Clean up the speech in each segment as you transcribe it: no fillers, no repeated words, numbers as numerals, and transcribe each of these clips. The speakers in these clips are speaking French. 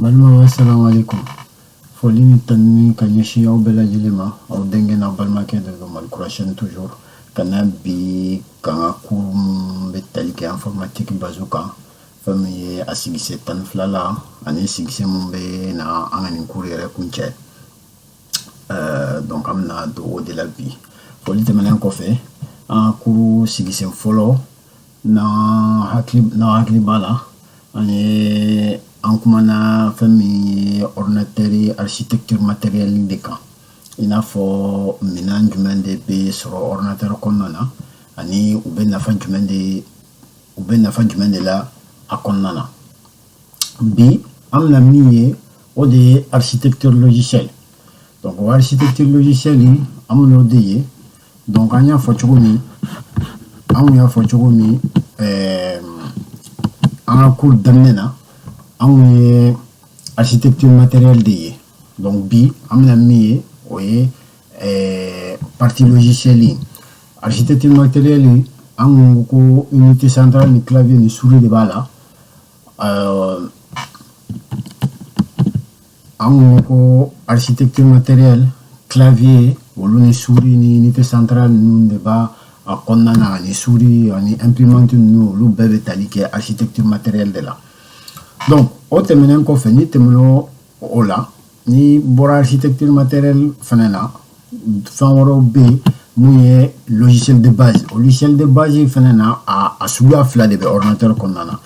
Balma assalamu alaikum. Foli ni tanni ka ɲɛsin aw bɛɛ lajɛlen ma aw denkɛ n'a balimakɛ de don Malikura chaîne toujours ka na bi ka n ka cours min bɛ tali kɛ informatique base kan fɛn min ye a sigise 12 la ani sigise min bɛ na an ka nin cours yɛrɛ kuncɛ donc an bɛna don o de la bi. Foli tɛmɛnen kɔfɛ an ka cours sigise fɔlɔ n'an hakili b'a la an ye an kumana fɛn min ye ordinateur architecture matérielle de kan i n'a fɔ minɛn jumɛn de bɛ sɔrɔ ordinateur kɔnɔna na ani u bɛ nafa jumɛn de la a kɔnɔna na. Bi an bɛna min ye o de ye architecture logicielle. Donc o architecture logicielle an bɛna o de ye. Donc an y'a fɔ cogo min an ka cours daminɛ na an ye architecture matérielle de ye. Donc bi an bɛna min ye o ye partie logicielle. Architecture matérielle an ko unité centrale ni clavier ni souris de b'a la. An ko architecture matérielle clavier olu ni souris ni unité centrale ninnu de b'a a kɔnɔna na ani souris ani imprimante ninnu olu bɛɛ bɛ tali kɛ architecture matérielle de la. Donc o tɛmɛnen kɔfɛ ni tɛmɛna o la ni bɔra architecture matérielle fana na fɛn wɛrɛw bɛ yen mun ye logiciel de base. O logiciel de base fana na a suguya fila de bɛ ordinateur kɔnɔna na.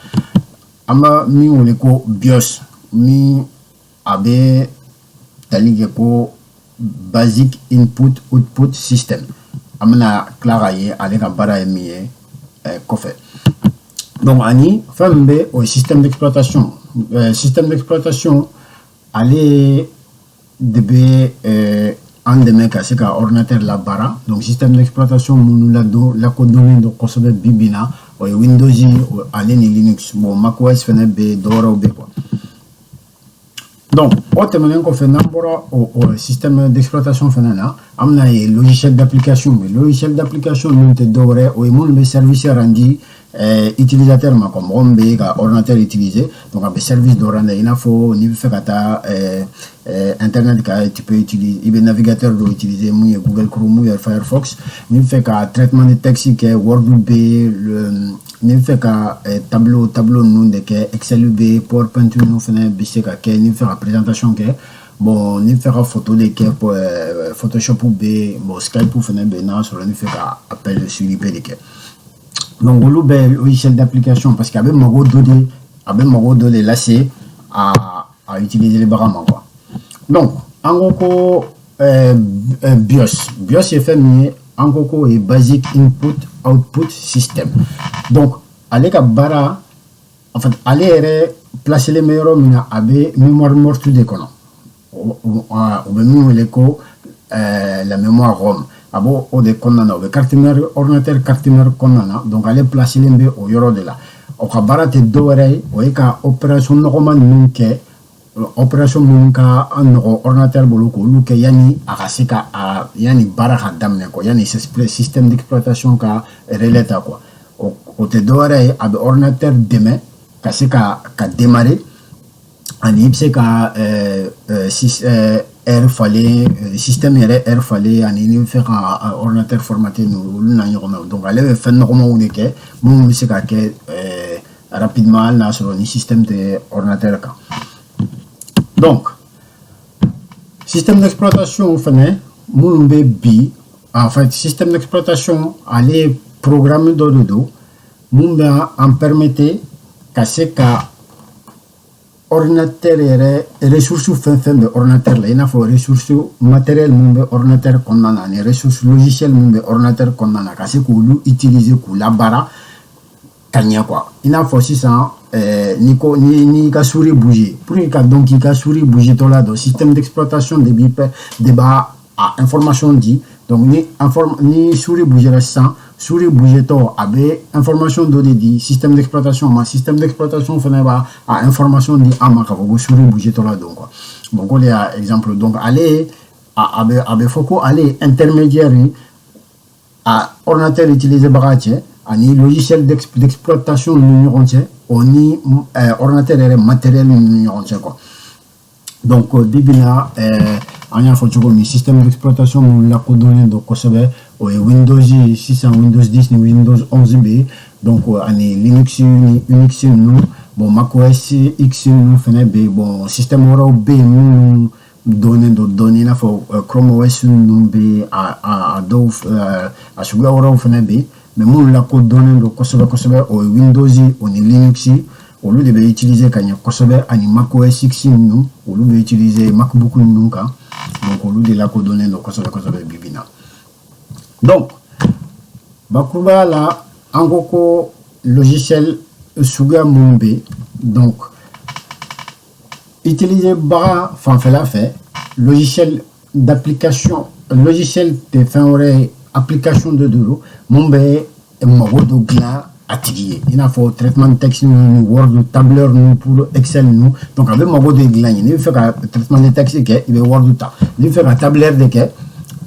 An b'a min wele ko BIOS min a bɛ tali kɛ ko basic input output system. An bɛna tila k'a ye ale ka baara ye min ye kɔfɛ. Donc ani fɛn min bɛ o ye système d'exploitation. Système d'exploitation ale de bɛ an dɛmɛ ka se ka ordinateur labaara. Donc système d'exploitation minnu lakodɔnnen don kosɛbɛ bi bi in na o ye Windows ale ni Linux. Bon macOS fana bɛ dɔ wɛrɛw bɛ quoi. Donc o tɛmɛnen kɔfɛ n'an bɔra o système d'exploitation fana na an bɛna ye logiciel d'application. Logiciel d'application ninnu tɛ dɔ wɛrɛ o ye minnu bɛ service rendu utilisateur ma quoi. Mɔgɔ min bɛ ka ordinateur utiliser donc a bɛ service dɔ rendre i n'a fɔ n'i bɛ fɛ ka taa internet kan tu peux utiliser i bɛ navigateur dɔ utiliser mun ye Google Chrome ou Firefox. N'i bɛ fɛ ka traitement de texte kɛ Word bɛ yen n'i bɛ fɛ ka tableau ninnu de kɛ Excel bɛ yen PowerPoint ninnu fana bɛ se ka kɛ n'i bɛ fɛ ka présentation kɛ. Bon n'i bɛ fɛ ka photo de kɛ Photoshop bɛ yen bon Skype fana bɛ yen n'a sɔrɔ n'i bɛ fɛ ka appel suivi bɛ de kɛ. Donc olu bɛ logiciel d'application parce que a bɛ mago dɔ de lase a utiliser baga ma quoi. Donc an ko BIOS ye fɛn min ye an ko ye basic input output system. Donc ale ka baara en fait ale yɛrɛ placelen bɛ yɔrɔ min na a bɛ mémoire morte de kɔnɔ. O bɛ min wele ko la mémoire ROM. A b'o o de kɔnɔna na o bɛ carte mère ordinateur carte mère kɔnɔna na donc ale placelen bɛ o yɔrɔ de la. O ka baara tɛ dɔ wɛrɛ ye o ye ka opération nɔgɔma ninnu kɛ opération minnu ka nɔgɔ ordinateur bolo k'olu kɛ yanni a ka se ka yanni baara ka daminɛ quoi yanni système d'exploitation ka relais ta quoi. O tɛ dɔ wɛrɛ ye a bɛ ordinateur dɛmɛ ka se ka démarrer ani i bɛ se ka air falen système yɛrɛ air falen ani n'i bɛ fɛ ka ordinateur formater olu n'a ɲɔgɔnnaw. Donc ale bɛ fɛn nɔgɔmaw de kɛ minnu bɛ se ka kɛ rapidement hali n'a sɔrɔ ni système tɛ ordinateur kan. Donc système d'exploitation fana minnu bɛ bi en fait système d'exploitation ale programme dɔ de don mun bɛ an permettre ka se ka ordinateur yɛrɛ ressources fɛn fɛn bɛ ordinateur la i n'a fɔ ressources matérielles mun bɛ ordinateur kɔnɔna na ani ressources logicielles mun bɛ ordinateur kɔnɔna na ka se k'olu utiliser k'u labaara ka ɲɛ quoi. I n'a fɔ sisan n'i ka souris bouger pour que ka dɔn k'i ka souris bouger tɔ la dɔn système d'exploitation de b'a a information di. Donc ni souris bougera sisan souris bouger tɔ a bɛ information dɔ de di système d'exploitation ma. Système d'exploitation fana b'a a information di an ma k'a fɔ ko souris bouger tɔ la dɔn quoi. Donc o de y'a exemple. Donc ale a bɛ fɔ ko ale intermédiaire a ordinateur utiliser baga cɛ ani logiciel d'exploitation ni ɲɔgɔn cɛ o ni ordinateur yɛrɛ matériel ni ɲɔgɔn cɛ quoi. Donc bibina on a fait un système d'exploitation nous la coordonné donc Windows 600 Windows 10 ni Windows 11 b donc ani Linux ni Unix nous bon macOS X nous fait b bon système ora b nous donner na fo Chrome OS nous b a do a suga ora fait b mais nous la coordonné donc Windows on Linux au lieu de utiliser kanya kosobe ani macOS X nous au lieu d'utiliser MacBook nous ka donc au lieu de la coordonner donc kosobe bibina donc bakuba la angoko logiciel suga mumbe donc utiliser bara enfin fait la fait logiciel d'application logiciel de fin aurait application de dolo mumbe et modo gla atelier il a fait traitement de texte nous Word tableur nous pour Excel nous donc avec modo de gla il fait traitement de texte que il Word ta il fait un tableur de que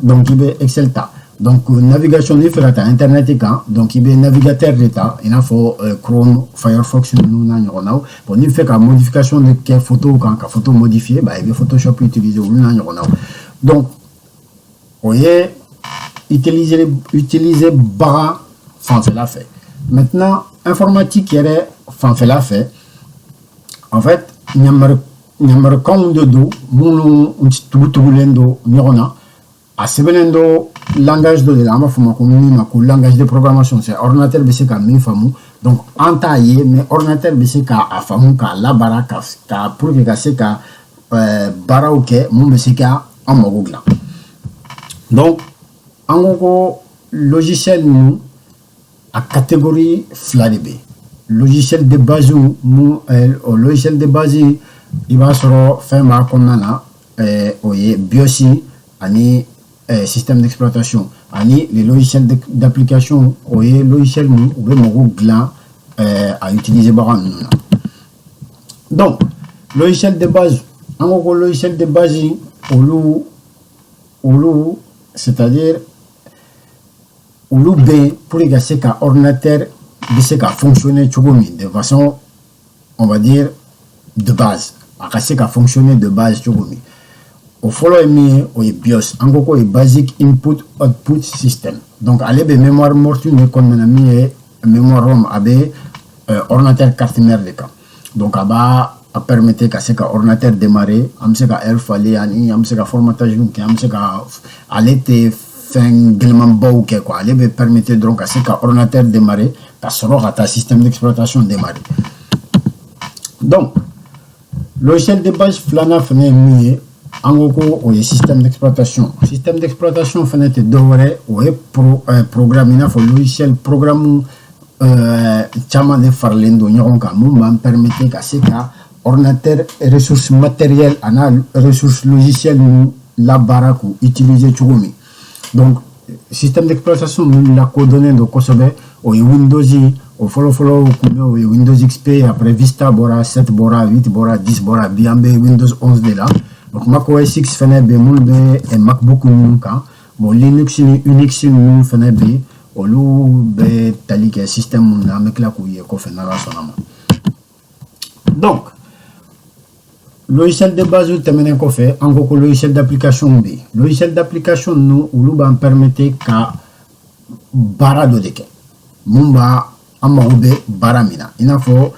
donc il Excel ta donc navigation il fait internet et donc il navigateur d'état il a fait Chrome Firefox nous n'en bon il fait la modification de que photo quand photo modifiée bah il Photoshop utilisé ou n'en donc voyez utiliser bara enfin c'est la fait maintenant informatique qui est enfin fait la fait en fait numéro compte de dos nous tout lendo n'ona a sebenendo langage de la langage de programmation c'est ordinateur bc ka mi famu donc entaillé mais ordinateur bc ka a famu ka la baraka ka pour que c'est ka bara ok mon bc ka en mogogla donc en gros logiciel nous à catégorie fladb logiciel de base nous logiciel de base il va sur faire ma connana oye biosi ani système d'exploitation ani les logiciels d'application oye logiciel nous ou mon gland à utiliser baran donc logiciel de base en gros logiciel de base olu c'est-à-dire olu b pour les gars qu'un ordinateur c'est qu'à fonctionner de façon on va dire de base à c'est qu'à fonctionner de base au follow mi au BIOS en gros est basic input output system donc allez be mémoire morte ne comme mi mémoire ROM abe ordinateur carte mère de cas donc aba a permettre que c'est qu'un ordinateur démarrer am c'est qu'à air fallait ani am c'est qu'à formatage donc am c'est qu'à aller te fin glement beau quoi allez be permettre donc c'est qu'un ordinateur démarrer ta solo ta système d'exploitation démarrer donc logiciel de base flana fene mi en gros au système d'exploitation fenêtre d'oré ou programme il faut logiciel programme chama de farlendo nyon ka mum permettre que c'est qu'un ordinateur ressources matérielles ana ressources logicielles la baraku utiliser chugumi donc système d'exploitation nous la coordonnée de kosobe au Windows au follow au Windows XP après Vista bora 7 bora 8 bora 10 bora biambe Windows 11 de là donc macOS X fene be mul be et MacBook nous ka bon Linux ni Unix nous fene be olu be tali que système na avec la couille ko fena la sonama donc logiciel de base ou terminé qu'on fait en gros logiciel d'application b logiciel d'application nous ou ba permettre ka barado de ke mumba amaube baramina il faut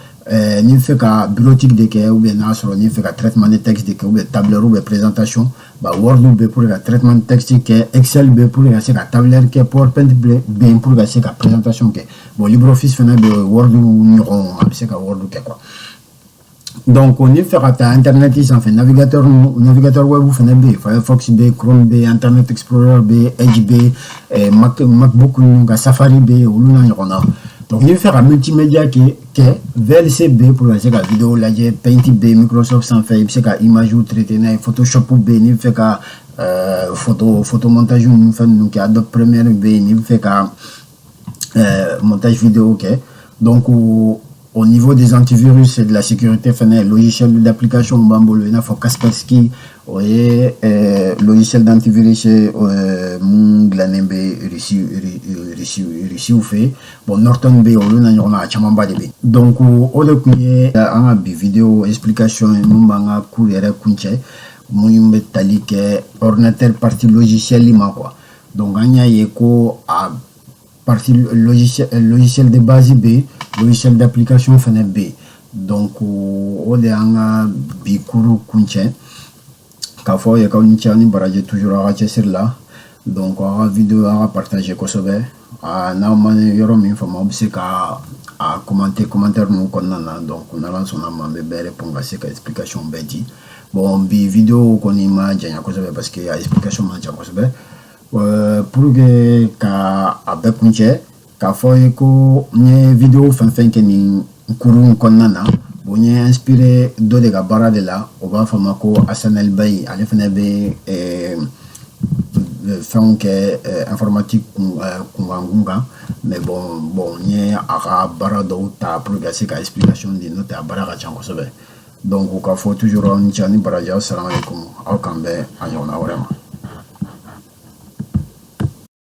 ni fait ka bureautique de ke ou bien nasro ni fait ka traitement de texte de ke ou bien tableur ou bien présentation ba Word ou bien pour le traitement de texte ke Excel b pour le c'est ka tableur ke PowerPoint b pour le c'est ka présentation ke bon LibreOffice fait de Word ou numéro c'est ka Word ke quoi donc on y fera internet ici en fait navigateur web ou FNB Firefox B Chrome B Internet Explorer B Edge B MacBook Safari B ou l'on a donc on y fera multimédia qui VLC B pour la vidéo la Paint B Microsoft sans fait c'est qu'à image ou traiter Photoshop B ni fait qu'à photomontage nous fait nous qui Adobe Premiere B ni fait qu'à montage vidéo donc au niveau des antivirus et de la sécurité, logiciel d'application Bambolo, il faut Kaspersky, logiciel d'antivirus, Glanembe, Rissi ou fait, bon, Norton B, on a Chamamba de B. Donc, au lieu qu'il a une vidéo explication, nous avons couru kunche, nous avons ordinateur partie logiciel, quoi. Donc, on a à partie logiciel de base B, logiciel d'application B. Donc, on a bikuru kunche. Kafo ya ka ni baraje toujours à sur là. Donc, on a vidéo à partager kosobe. Na man yoro min fama obse ka a commentaire nous konnana. Donc, on a lancé on a bere ponga se ka explication bedi. Bon, bi vidéo koni ma janya kosobe parce que y a explication ma janya kosobe. Pour que ka abe kunche ka fo ko nye vidéo fan ke ni kuru konnana bon nye inspiré do de ga bara de la o ba fama ko Asanel Bay ale fene be fɛnw kɛ informatique kunkankunkan mais bon nye a ka bara dɔw ta pour que se ka explication di n'o tɛ a bara ka ca kosɛbɛ donc ka fɔ toujours ni baraji assalamu alaikum aw kan bɛn a ɲɔgɔnna wɛrɛ ma